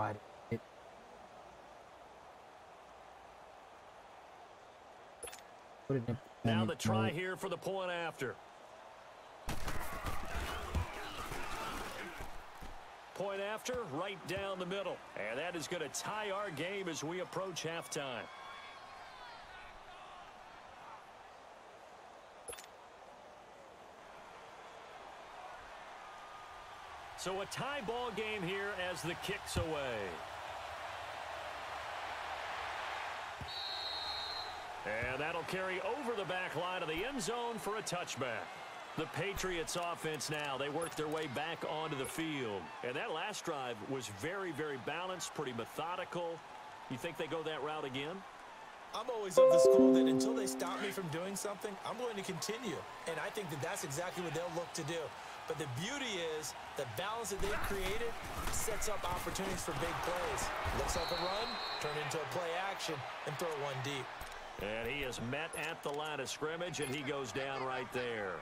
why it. Put it in now the try here for the point after. Point after, right down the middle. And that is going to tie our game as we approach halftime. So a tie ball game here as the kick's away. And that'll carry over the back line of the end zone for a touchback. The Patriots offense now, they work their way back onto the field. And that last drive was very, very balanced, pretty methodical. You think they go that route again? I'm always of the school that until they stop me from doing something, I'm going to continue. And I think that that's exactly what they'll look to do. But the beauty is the balance that they've created sets up opportunities for big plays. Looks like a run, turn into a play action, and throw one deep. And he is met at the line of scrimmage, and he goes down right there.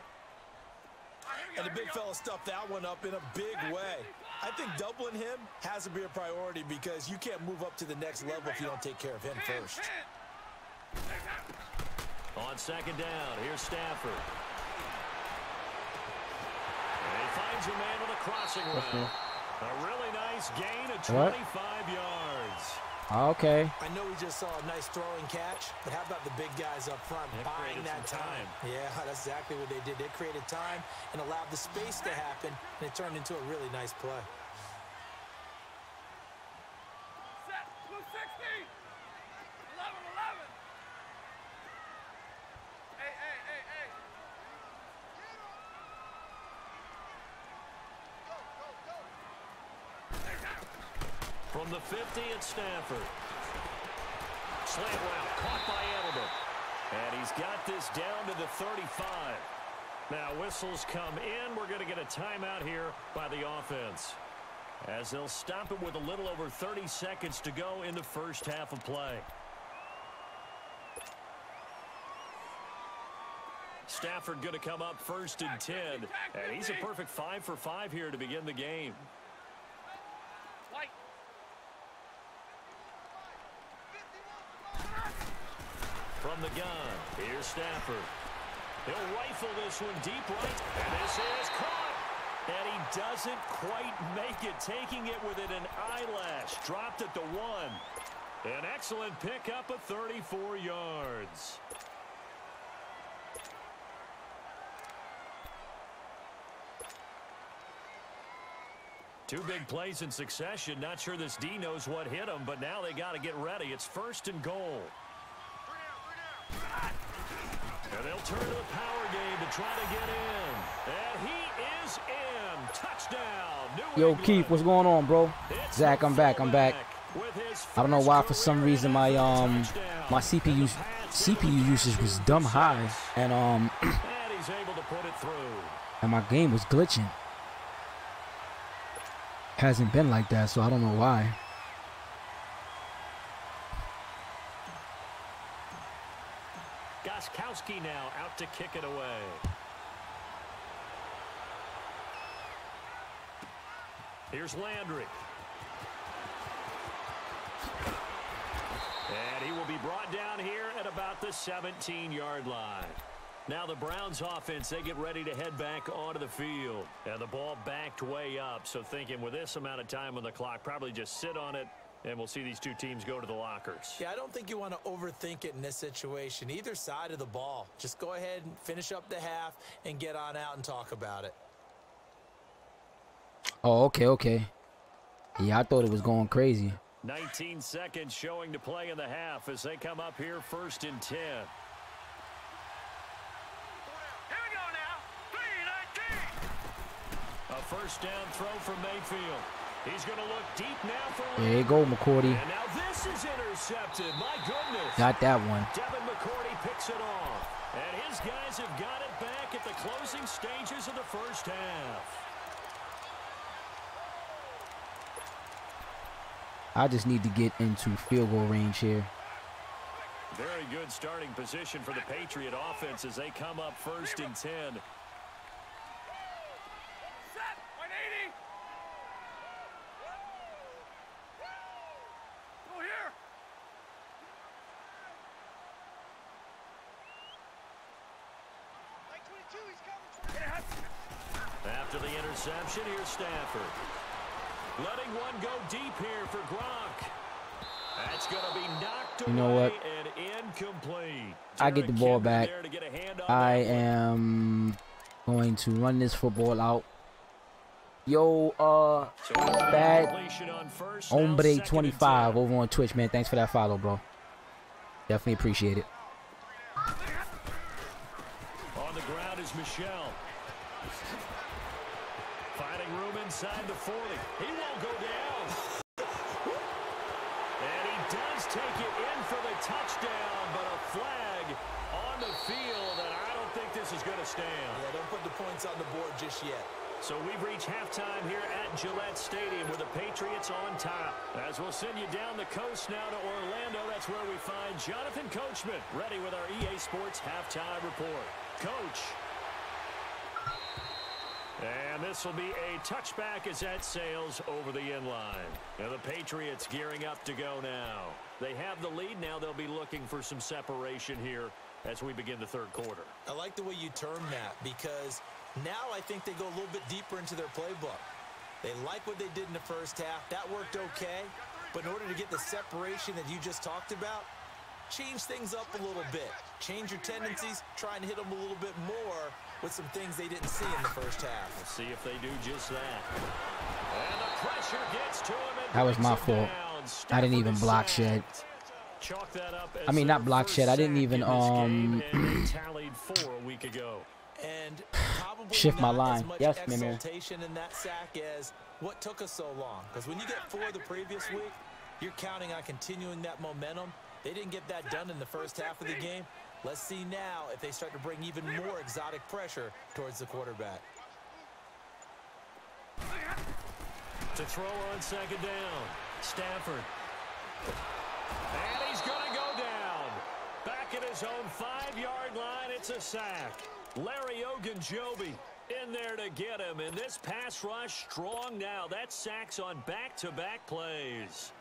And the big fella stuffed that one up in a big way. I think doubling him has to be a priority because you can't move up to the next level if you don't take care of him first. On second down, here's Stafford. And he finds a man with a crossing route. A really nice gain of 25 yards. Okay. I know we just saw a nice throwing catch, but how about the big guys up front buying that time? Yeah, that's exactly what they did. They created time and allowed the space to happen, and it turned into a really nice play. Set, 260, 11-11. Hey. From the 50, it's Stafford. Slant route caught by Edelman. And he's got this down to the 35. Now whistles come in. We're going to get a timeout here by the offense, as they'll stop it with a little over 30 seconds to go in the first half of play. Stafford going to come up first and 10. And he's a perfect 5 for 5 here to begin the game. From the gun, here's Stafford. He'll rifle this one deep right, and this is caught. And he doesn't quite make it, taking it within an eyelash. Dropped at the 1. An excellent pickup of 34 yards. Two big plays in succession. Not sure this D knows what hit him, but now they got to get ready. It's first and goal. And they'll turn to the power game to try to get in. And he is in. Touchdown. Yo, Keith, what's going on, bro? Zach, I'm back. I don't know why, for some reason, my CPU usage was dumb high, and he's able to put it through. And my game was glitching. Hasn't been like that, so I don't know why. Goskowski now out to kick it away. Here's Landry. And he will be brought down here at about the 17-yard line. Now the Browns offense, they get ready to head back onto the field. And the ball backed way up. So thinking with this amount of time on the clock, probably just sit on it, and we'll see these two teams go to the lockers. Yeah, I don't think you want to overthink it in this situation. Either side of the ball. Just go ahead and finish up the half and get on out and talk about it. Oh, okay. Yeah, I thought it was going crazy. 19 seconds showing to play in the half as they come up here first and 10. A first down throw from Mayfield. He's going to look deep now for... There you go, McCourty. And now this is intercepted. My goodness. Got that one. Devin McCourty picks it off. And his guys have got it back at the closing stages of the first half. I just need to get into field goal range here. Very good starting position for the Patriot offense as they come up first and 10. After the interception, here's Stafford. Letting one go deep here for Gronk. That's going to be knocked away. You know what? And incomplete. I get the ball back. I am going to run this football out. Yo, bad hombre 25 over on Twitch, man. Thanks for that follow, bro. Definitely appreciate it. On the ground is Michelle. Finding room inside the 40. He won't go down. And he does take it in for the touchdown, but a flag on the field, and I don't think this is going to stand. Yeah, don't put the points on the board just yet. So we've reached halftime here at Gillette Stadium with the Patriots on top. As we'll send you down the coast now to Orlando, that's where we find Jonathan Coachman ready with our EA Sports halftime report. Coach. And this will be a touchback as that sails over the end line. Now the Patriots gearing up to go now. They have the lead. Now they'll be looking for some separation here as we begin the third quarter. I like the way you term that because now I think they go a little bit deeper into their playbook. They like what they did in the first half. That worked okay. But in order to get the separation that you just talked about, change things up a little bit. Change your tendencies. Try and hit them a little bit more with some things they didn't see in the first half. We'll see if they do just that. And the pressure gets to him. That was my fault. I didn't even block Shed. I mean, not block Shed. I didn't even tallied 4 a week ago. And shift my line. Yes, man. Exultation in that sack as what took us so long. Because when you get 4 the previous week, you're counting on continuing that momentum. They didn't get that done in the first half of the game. Let's see now if they start to bring even more exotic pressure towards the quarterback. To throw on second down, Stafford. And he's going to go down. Back at his own 5-yard line, it's a sack. Larry Ogunjobi in there to get him. And this pass rush strong now. That's sacks on back-to-back plays.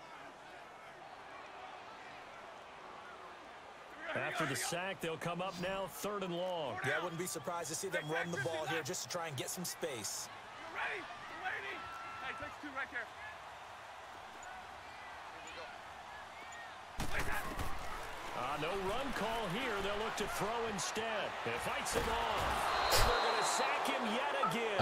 After the sack, they'll come up now 3rd and long. Yeah, I wouldn't be surprised to see them run the ball here just to try and get some space. You ready? Lady. Hey, takes 2 right there. No run call here. They'll look to throw instead. It fights him off. And they're going to sack him yet again.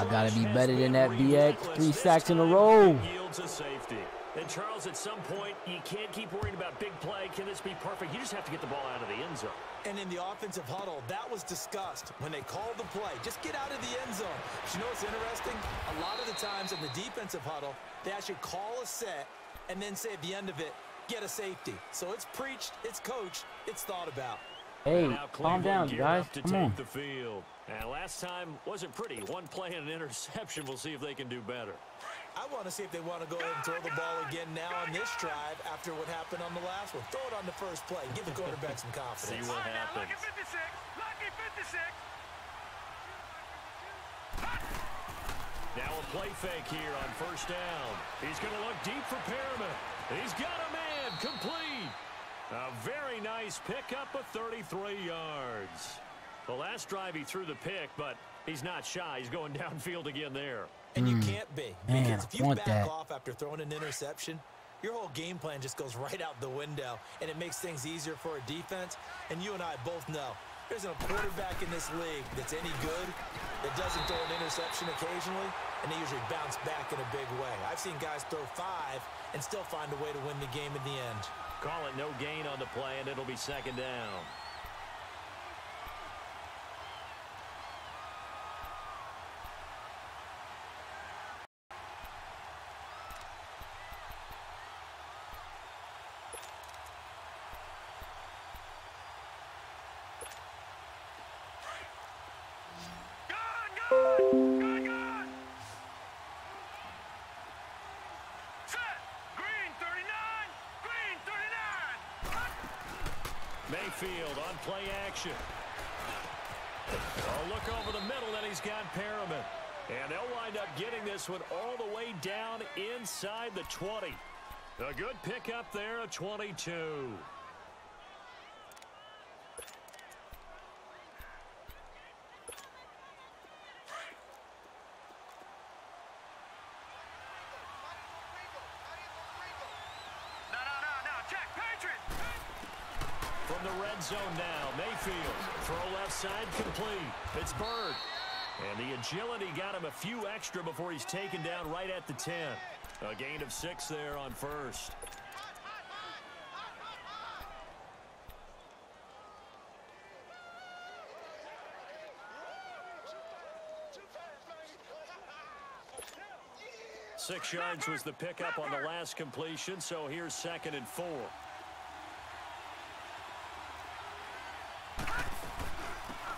Gotta be better than that, BX. 3 sacks in a row. Yields a safety. And Charles, at some point, you can't keep worrying about big play. Can this be perfect? You just have to get the ball out of the end zone. And in the offensive huddle, that was discussed when they called the play. Just get out of the end zone. But you know what's interesting? A lot of the times in the defensive huddle, they actually call a set and then say at the end of it, get a safety. So it's preached, it's coached, it's thought about. Hey, calm down, guys. Come on. The field. And last time wasn't pretty. 1 play and an interception. We'll see if they can do better. I want to see if they want to go ahead and throw the ball again now on this drive after what happened on the last one. Throw it on the first play. Give the quarterback some confidence. See what happens. Lucky 56. Lucky 56. Now a play fake here on 1st down. He's going to look deep for Perriman. He's got a man. Complete. A very nice pickup of 33 yards. The last drive he threw the pick, but he's not shy. He's going downfield again there. And you can't be. Man, because if you want back that. off after throwing an interception, your whole game plan just goes right out the window, and it makes things easier for a defense. And you and I both know there's a quarterback in this league that's any good that doesn't throw an interception occasionally, and they usually bounce back in a big way. I've seen guys throw 5 and still find a way to win the game in the end. Call it no gain on the play, and it'll be 2nd down. Good. Set. Green 39. Green 39. Mayfield on play action. A look over the middle, and he's got Perriman. And they'll wind up getting this one all the way down inside the 20. A good pickup there, a 22. From the red zone now, Mayfield. Throw left side complete. It's Bird. And the agility got him a few extra before he's taken down right at the 10. A gain of 6 there on first. Six yards was the pickup on the last completion, so here's 2nd and 4.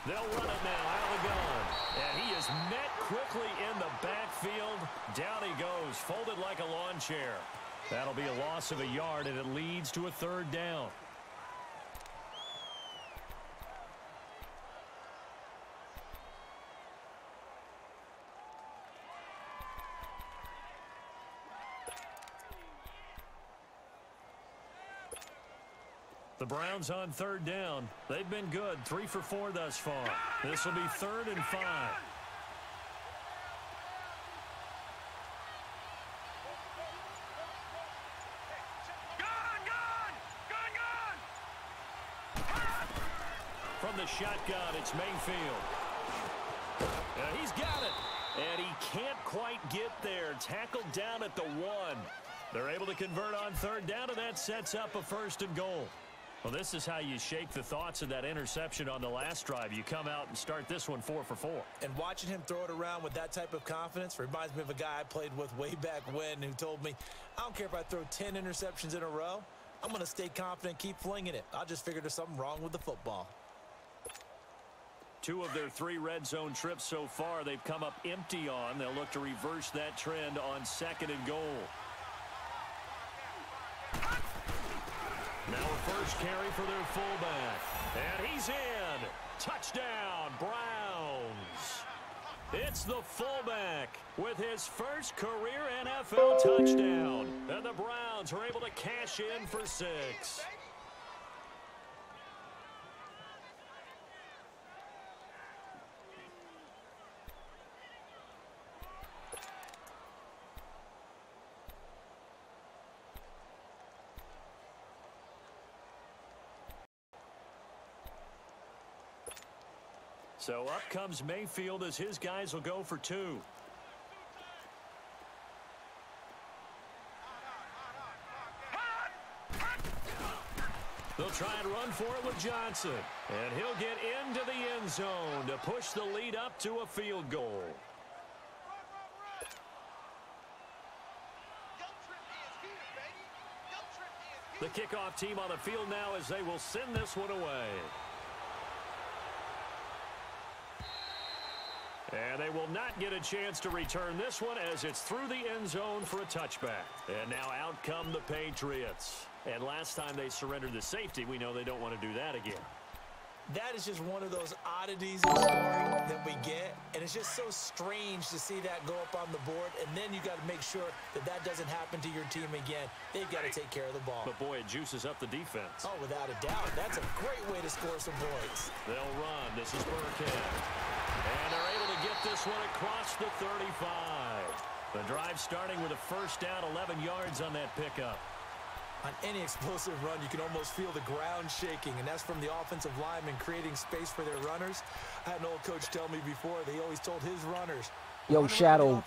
They'll run it now out of the gun. And he is met quickly in the backfield. Down he goes, folded like a lawn chair. That'll be a loss of a yard, and it leads to a 3rd down. The Browns on 3rd down. They've been good, 3 for 4 thus far. This will be 3rd and 5. From the shotgun, it's Mayfield. He's got it. And he can't quite get there. Tackled down at the 1. They're able to convert on 3rd down, and that sets up a 1st and goal. Well, this is how you shake the thoughts of that interception on the last drive. You come out and start this one 4 for 4. And watching him throw it around with that type of confidence reminds me of a guy I played with way back when who told me, I don't care if I throw 10 interceptions in a row. I'm going to stay confident, keep flinging it. I just figured there's something wrong with the football. 2 of their 3 red zone trips so far, they've come up empty on. They'll look to reverse that trend on 2nd and goal. Now a first carry for their fullback. And he's in. Touchdown, Browns. It's the fullback with his first career NFL touchdown. And the Browns are able to cash in for 6. So up comes Mayfield as his guys will go for 2. They'll try and run for it with Johnson. And he'll get into the end zone to push the lead up to a field goal. The kickoff team on the field now as they will send this one away. And they will not get a chance to return this one as it's through the end zone for a touchback. And now out come the Patriots. And last time they surrendered the safety, we know they don't want to do that again. That is just one of those oddities in scoring that we get. And it's just so strange to see that go up on the board. And then you got to make sure that that doesn't happen to your team again. They've got to take care of the ball. But boy, it juices up the defense. Oh, without a doubt. That's a great way to score some points. They'll run. This is Burkhead. And they're able to get this one across the 35. The drive starting with a first down, 11 yards on that pickup. On any explosive run, you can almost feel the ground shaking, and that's from the offensive linemen creating space for their runners. I had an old coach tell me before, they always told his runners, yo, Shadow,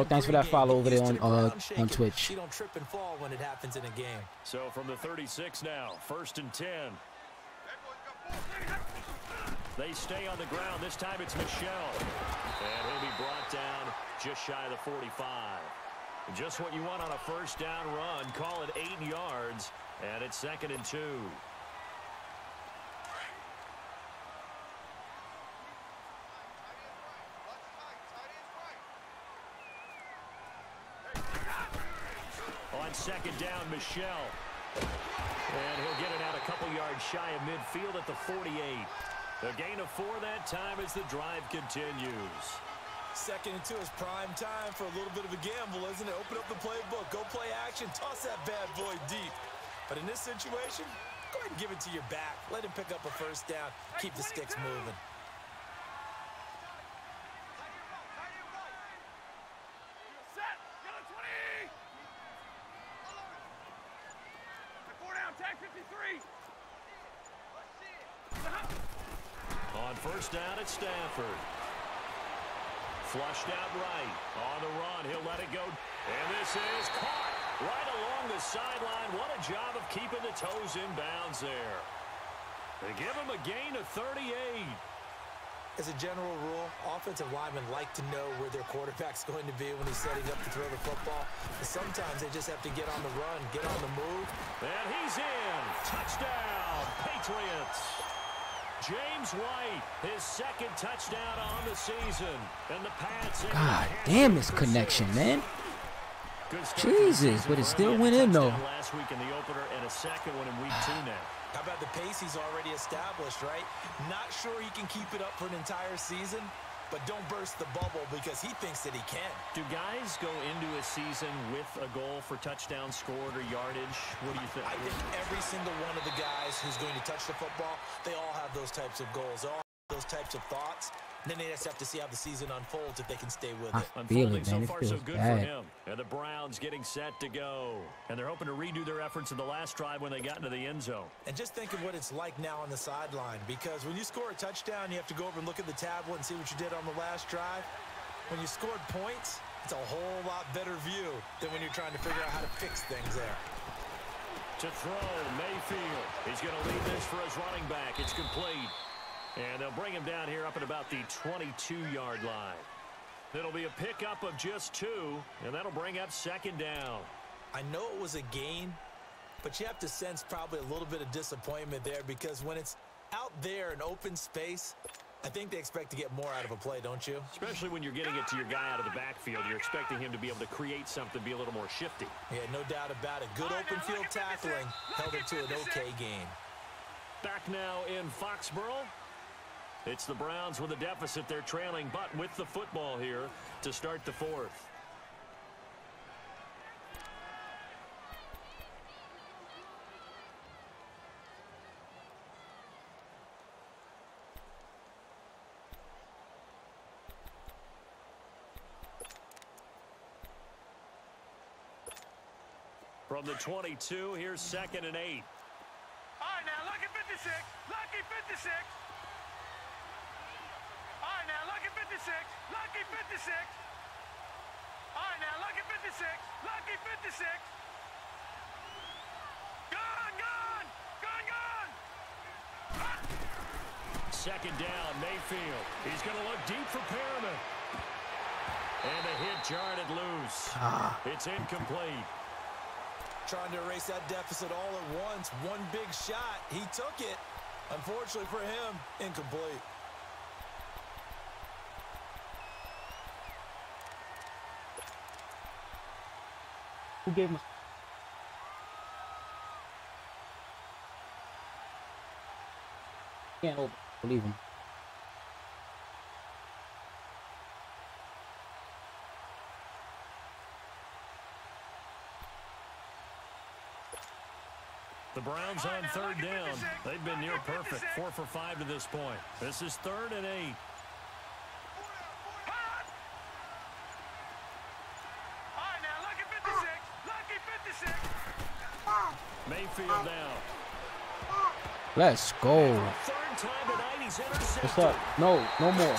thanks for that follow over there on Twitch. You don't trip and fall when it happens in a game. So from the 36 now, 1st and 10. They stay on the ground. This time it's Michelle. And he'll be brought down just shy of the 45. Just what you want on a first down run. Call it 8 yards. And it's 2nd and 2. On 2nd down, Michelle. And he'll get it out a couple yards shy of midfield at the 48. A gain of 4 that time as the drive continues. 2nd and 2 is prime time for a little bit of a gamble, isn't it? Open up the playbook, go play action, toss that bad boy deep. But in this situation, go ahead and give it to your back. Let him pick up a first down. Keep the sticks moving. Set. Yellow 20. 4 down. Tag 53. first down at Stanford. Flushed out right. On the run, he'll let it go. And this is caught right along the sideline. What a job of keeping the toes in bounds there. They give him a gain of 38. As a general rule, offensive linemen like to know where their quarterback's going to be when he's setting up to throw the football. But sometimes they just have to get on the run, get on the move. And he's in. Touchdown, Patriots. James White, his second touchdown on the season. And the Pats. God damn this connection, man. Jesus, but it still went in, though. Last week in the opener and a second one in week 2 now. How about the pace he's already established, right? Not sure he can keep it up for an entire season, but don't burst the bubble because he thinks that he can. Do guys go into a season with a goal for touchdown scored or yardage? What do you think? I think every single one of the guys who's going to touch the football, they all have those types of goals. They all have those types of thoughts. And then they just have to see how the season unfolds if they can stay with it. I feel it, man. So far, it feels so good bad. for him. And the Browns getting set to go. And they're hoping to redo their efforts in the last drive when they got into the end zone. And just think of what it's like now on the sideline, because when you score a touchdown, you have to go over and look at the tablet and see what you did on the last drive. When you scored points, it's a whole lot better view than when you're trying to figure out how to fix things there. To throw, Mayfield. He's going to lead this for his running back. It's complete. And they'll bring him down here up at about the 22-yard line. It'll be a pickup of just 2, and that'll bring up second down. I know it was a gain, but you have to sense probably a little bit of disappointment there, because when it's out there in open space, I think they expect to get more out of a play, don't you? Especially when you're getting it to your guy out of the backfield. You're expecting him to be able to create something, be a little more shifty. Yeah, no doubt about it. Good open field tackling held it to an okay gain. Back now in Foxborough. It's the Browns with a deficit. They're trailing, but with the football here to start the 4th. From the 22, here's 2nd and 8. All right, now, lucky 56. Lucky 56. All right, now, lucky 56. Lucky 56. All right, now, lucky 56. Lucky 56. Gone, gone. Gone, gone. Second down, Mayfield. He's going to look deep for Perriman. And the hit jarred it loose. It's incomplete. Trying to erase that deficit all at once. One big shot. He took it. Unfortunately for him, incomplete. Who gave him? Can't believe him. The Browns on 3rd down. They've been near perfect. 4 for 5 to this point. This is 3rd and 8. All right, now, lucky 56. Lucky 56. Mayfield down. Let's go. 3rd time tonight, he's intercepted. What's up? No more.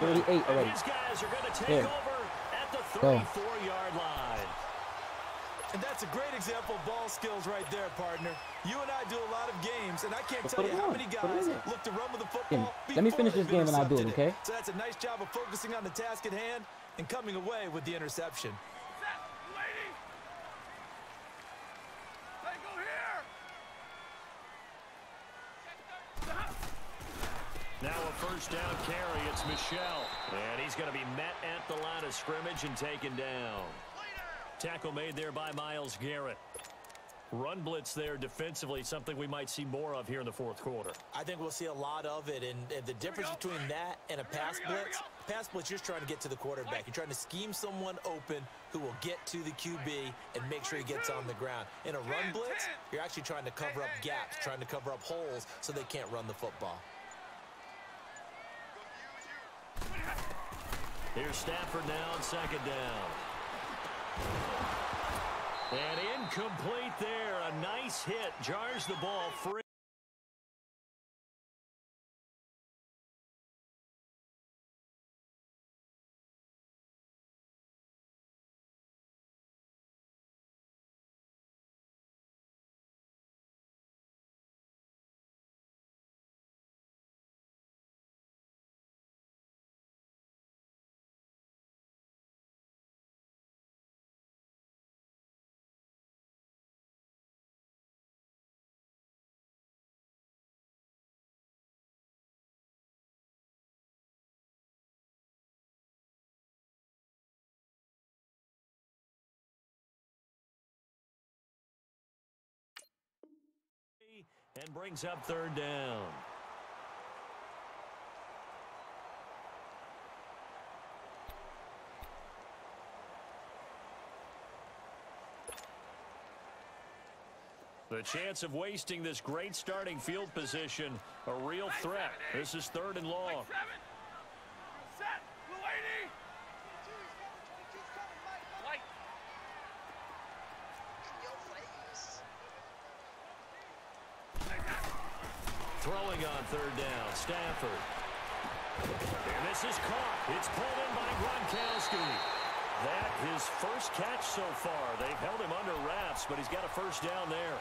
38 already. These guys are going to take Here. over at the Go. 34-yard line. And that's a great example of ball skills right there, partner. You and I do a lot of games, and I can't tell you how many guys look to run with the football. Let me finish this game and I'll do it, okay? So that's a nice job of focusing on the task at hand and coming away with the interception. Set, lady. Hey, go here. Now a first down carry. It's Michelle. And he's going to be met at the line of scrimmage and taken down. Tackle made there by Myles Garrett. Run blitz there defensively, something we might see more of here in the 4th quarter. I think we'll see a lot of it, and the difference between that and a pass blitz, you're just trying to get to the quarterback. You're trying to scheme someone open who will get to the QB and make sure he gets on the ground. In a run blitz, you're actually trying to cover up gaps, trying to cover up holes so they can't run the football. Here's Stafford now on 2nd down. And incomplete there. A nice hit. Jars the ball free. And brings up third down. The chance of wasting this great starting field position, a real threat. This is third and long. Set. Blue 80. Throwing on third down, Stafford. And this is caught. It's pulled in by Gronkowski. That his first catch so far. They've held him under wraps, but he's got a first down there.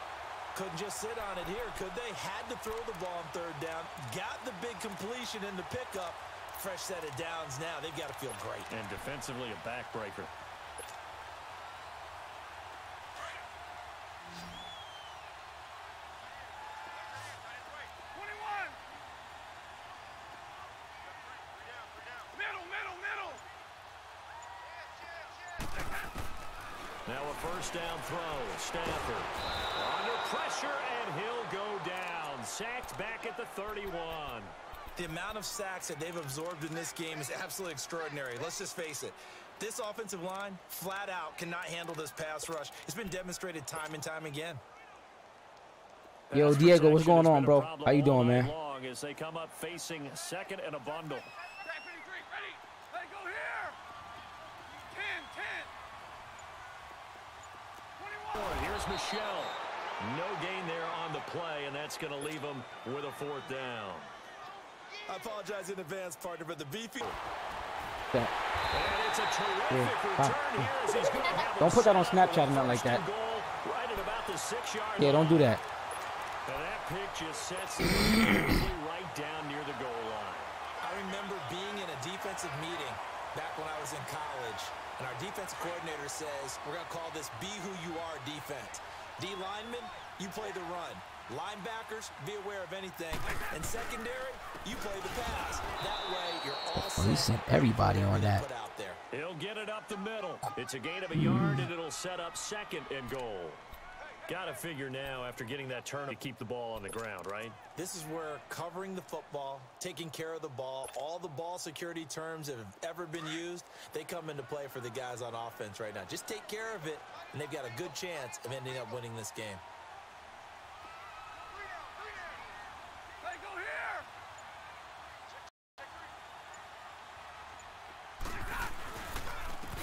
Couldn't just sit on it here, could they? Had to throw the ball on third down. Got the big completion in the pickup. Fresh set of downs now. They've got to feel great. And defensively, a backbreaker. Now a first down throw. Stafford under pressure, and he'll go down. Sacked back at the 31. The amount of sacks that they've absorbed in this game is absolutely extraordinary. Let's just face it. This offensive line, flat out, cannot handle this pass rush. It's been demonstrated time and time again. Yo, Diego, what's going on, bro? How you doing, man? As they come up facing second and a bundle. Here's Michelle. No gain there on the play, and that's going to leave him with a fourth down. I apologize in advance, partner, but the beefy. And it's a terrific return here as he's going to have don't put that on Snapchat or nothing like that. Right at about the 6-yard yeah, don't do that. And that pick just sets it right down near the goal line. I remember being in a defensive meeting back when I was in college, and our defensive coordinator says, we're going to call this be who you are defense. D linemen, you play the run. Linebackers, be aware of anything. And secondary, you play the pass. That way, you're all set. He sent everybody on that. He'll get it up the middle. It's a gain of a yard, and it'll set up second and goal. Got to figure now, after getting that turn, to keep the ball on the ground, right? This is where covering the football, taking care of the ball, all the ball security terms that have ever been used, they come into play for the guys on offense right now. Just take care of it, and they've got a good chance of ending up winning this game.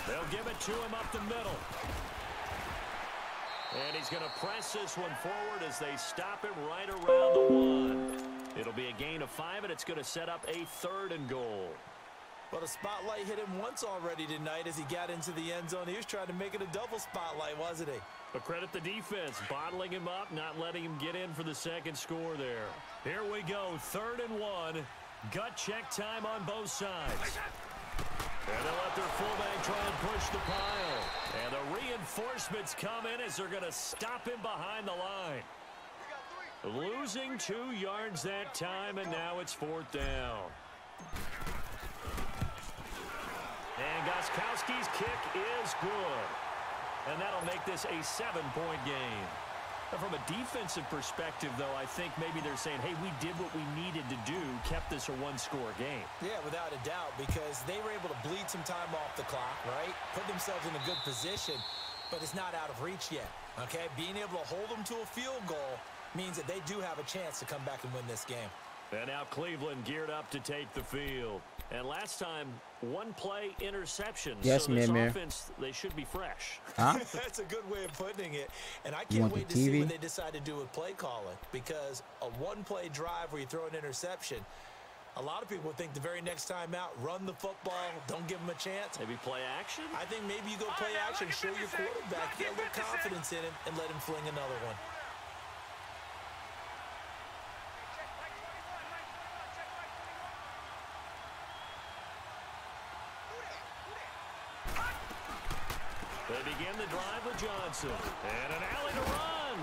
They'll give it to him up the middle. And he's going to press this one forward as they stop him right around the 1. It'll be a gain of 5, and it's going to set up a third and goal. Well, the spotlight hit him once already tonight as he got into the end zone. He was trying to make it a double spotlight, wasn't he? But credit the defense, bottling him up, not letting him get in for the second score there. Here we go, 3rd and 1. Gut check time on both sides. And they'll let their fullback try and push the pile. And the reinforcements come in as they're going to stop him behind the line. Losing 2 yards that time, and now it's 4th down. And Gostkowski's kick is good. And that'll make this a 7-point game. From a defensive perspective, though, I think maybe they're saying, hey, we did what we needed to do, kept this a 1-score game. Yeah, without a doubt, because they were able to bleed some time off the clock, right? Put themselves in a good position, but it's not out of reach yet, okay? Being able to hold them to a field goal means that they do have a chance to come back and win this game. And now Cleveland geared up to take the field. And last time, 1-play interception. Yes, so this man. offense, they should be fresh. Huh? That's a good way of putting it. And I can't wait to see what they decide to do with play calling. Because a 1-play drive where you throw an interception, a lot of people think the very next time out, run the football, don't give them a chance. Maybe play action? I think maybe you go play action, show your quarterback, get a little confidence in him, and let him fling another one. They begin the drive with Johnson. And an alley to run.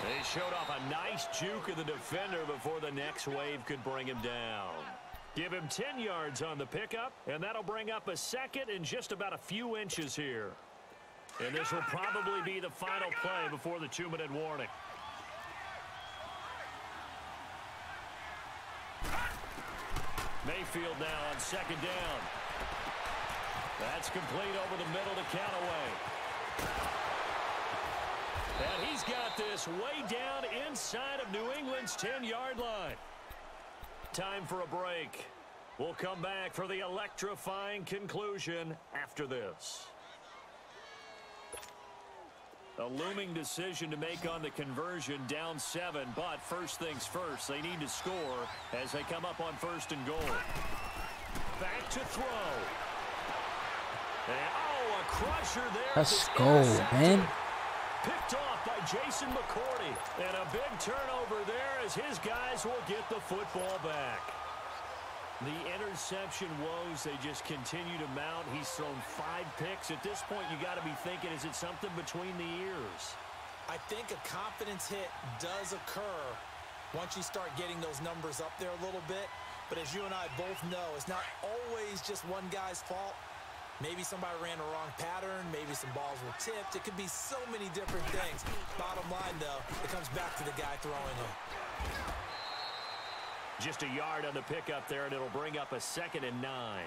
They showed off a nice juke of the defender before the next wave could bring him down. Give him 10 yards on the pickup, and that'll bring up a second in just about a few inches here. And this will probably be the final play before the 2-minute warning. Mayfield now on second down. That's complete over the middle to Callaway. And he's got this way down inside of New England's 10-yard line. Time for a break. We'll come back for the electrifying conclusion after this. A looming decision to make on the conversion, down 7, but first things first, they need to score as they come up on 1st and goal. Back to throw. And, oh, a crusher there. Let's go, man. Picked off by Jason McCourty. And a big turnover there as his guys will get the football back. The interception woes, they just continue to mount. He's thrown 5 picks. At this point, you got to be thinking, is it something between the ears? I think a confidence hit does occur once you start getting those numbers up there a little bit. But as you and I both know, it's not always just one guy's fault. Maybe somebody ran a wrong pattern. Maybe some balls were tipped. It could be so many different things. Bottom line, though, it comes back to the guy throwing them. Just a yard on the pickup there, and it'll bring up a 2nd and 9.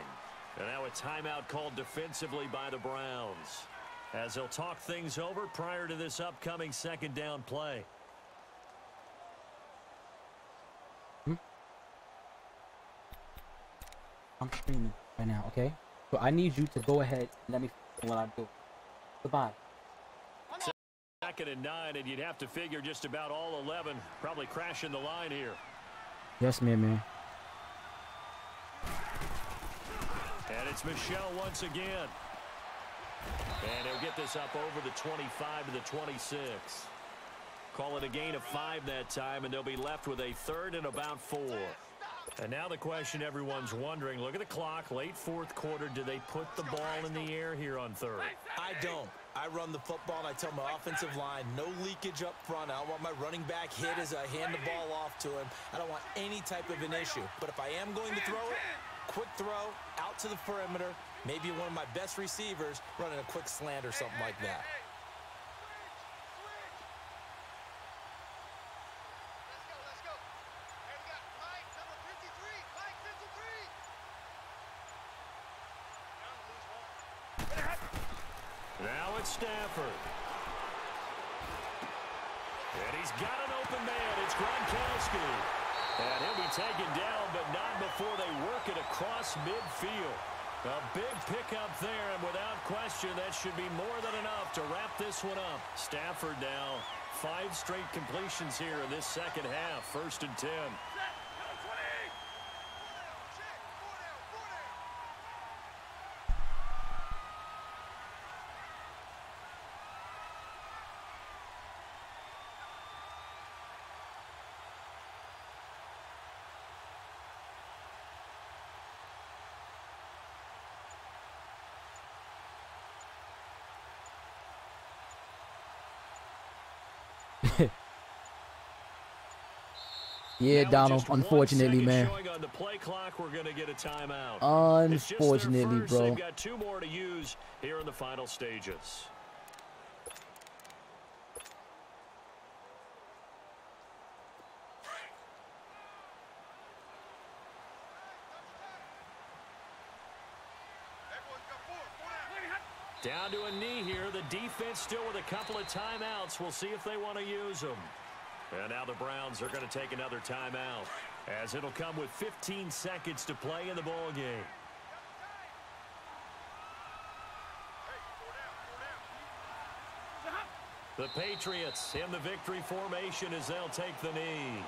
And now a timeout called defensively by the Browns, as they'll talk things over prior to this upcoming 2nd down play. I'm streaming right now, okay? So I need you to go ahead and let me what I do. Goodbye. 2nd and 9, and you'd have to figure just about all 11 probably crashing the line here. Yes, man. And it's Michel once again. And he'll get this up over the 25 to the 26. Call it a gain of 5 that time, and they'll be left with a 3rd and about 4. And now the question everyone's wondering, look at the clock, late 4th quarter, do they put the ball in the air here on 3rd? I don't. I run the football, and I tell my offensive line, no leakage up front. I don't want my running back hit as I hand the ball off to him. I don't want any type of an issue. But if I am going to throw it, quick throw, out to the perimeter, maybe one of my best receivers running a quick slant or something like that. Now it's Stafford. And he's got an open man. It's Gronkowski. And he'll be taken down, but not before they work it across midfield. A big pickup there, and without question, that should be more than enough to wrap this one up. Stafford now, 5 straight completions here in this 2nd half. 1st and 10. Yeah, Donald, unfortunately, man. On the play clock, we're going to get a timeout. Unfortunately, bro. They've got 2 more to use here in the final stages. Down to a knee here. The defense still with a couple of timeouts. We'll see if they want to use them. And now the Browns are going to take another timeout, as it'll come with 15 seconds to play in the ball game. The Patriots in the victory formation as they'll take the knee.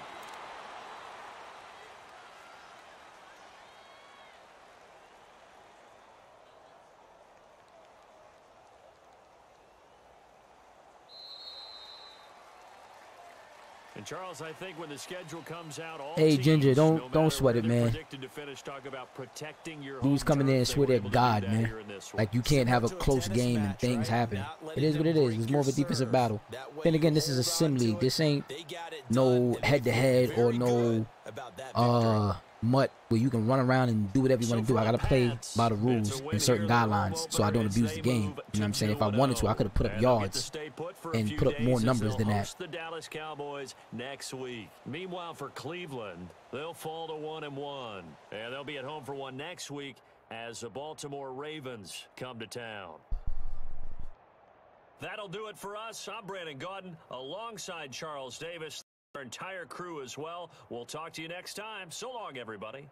And Charles, I think when the schedule comes out, all hey, teams, Ginger, no don't sweat it, man. To finish, talk about protecting your Dudes coming in and swear they're God, man. Like, you can't have a close game and things happen. It is what it is. It's more of a defensive battle. Then again, this is a sim league. This ain't no head-to-head or no mutt where you can run around and do whatever you want to do. I got to play by the rules and certain guidelines so I don't abuse the game. You know what I'm saying? If I wanted to, I could have put up yards and put up more numbers than that. The Dallas Cowboys next week. Meanwhile, for Cleveland, they'll fall to 1-1, and they'll be at home for one next week as the Baltimore Ravens come to town. That'll do it for us. I'm Brandon Gaudin alongside Charles Davis. Our entire crew as well. We'll talk to you next time. So long, everybody.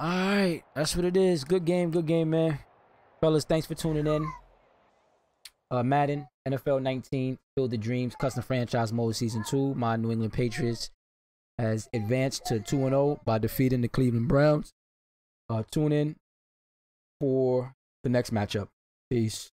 All right, that's what it is. Good game, man. Fellas, thanks for tuning in. Madden, NFL 19, Build the Dreams, Custom Franchise Mode Season 2. My New England Patriots has advanced to 2-0 by defeating the Cleveland Browns. Tune in for the next matchup. Peace.